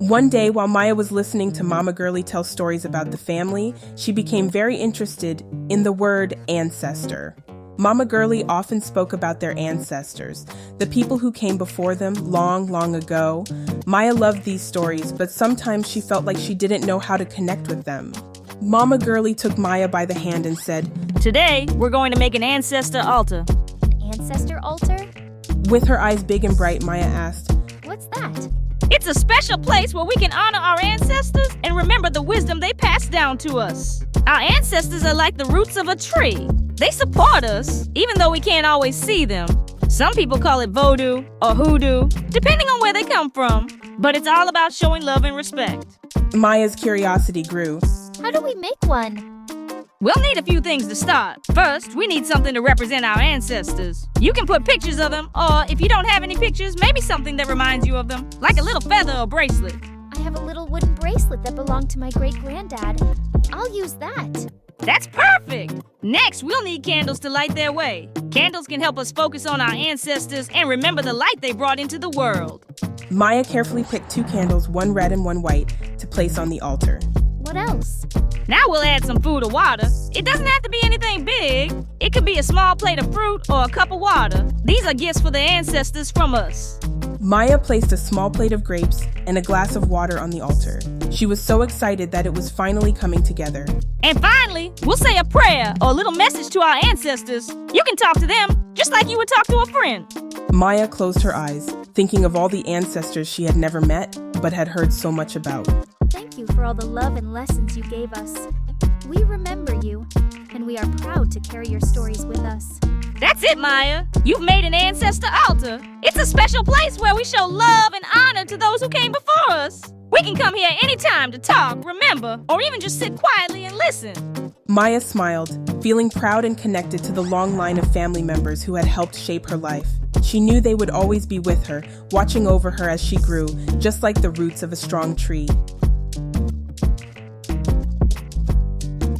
One day, while Maya was listening to Mama Girly tell stories about the family, she became very interested in the word ancestor. Mama Girly often spoke about their ancestors, the people who came before them long, long ago. Maya loved these stories, but sometimes she felt like she didn't know how to connect with them. Mama Girly took Maya by the hand and said, "Today, we're going to make an Ancestor Altar." An ancestor altar? With her eyes big and bright, Maya asked, What's that? It's a special place where we can honor our ancestors and remember the wisdom they passed down to us. Our ancestors are like the roots of a tree. They support us, even though we can't always see them. Some people call it voodoo or hoodoo, depending on where they come from. But it's all about showing love and respect. Maya's curiosity grew. How do we make one? We'll need a few things to start. First, we need something to represent our ancestors. You can put pictures of them, or if you don't have any pictures, maybe something that reminds you of them, like a little feather or bracelet. I have a little wooden bracelet that belonged to my great-granddad. I'll use that. That's perfect! Next, we'll need candles to light their way. Candles can help us focus on our ancestors and remember the light they brought into the world. Maya carefully picked 2 candles, one red and one white, to place on the altar. What else? Now we'll add some food or water. It doesn't have to be anything big. It could be a small plate of fruit or a cup of water. These are gifts for the ancestors from us. Maya placed a small plate of grapes and a glass of water on the altar. She was so excited that it was finally coming together. And finally, we'll say a prayer or a little message to our ancestors. You can talk to them just like you would talk to a friend. Maya closed her eyes, thinking of all the ancestors she had never met, but had heard so much about. Thank you for all the love and lessons you gave us. We remember you, and we are proud to carry your stories with us. That's it, Maya. You've made an Ancestor Altar. It's a special place where we show love and honor to those who came before us. We can come here anytime to talk, remember, or even just sit quietly and listen. Maya smiled, feeling proud and connected to the long line of family members who had helped shape her life. She knew they would always be with her, watching over her as she grew, just like the roots of a strong tree.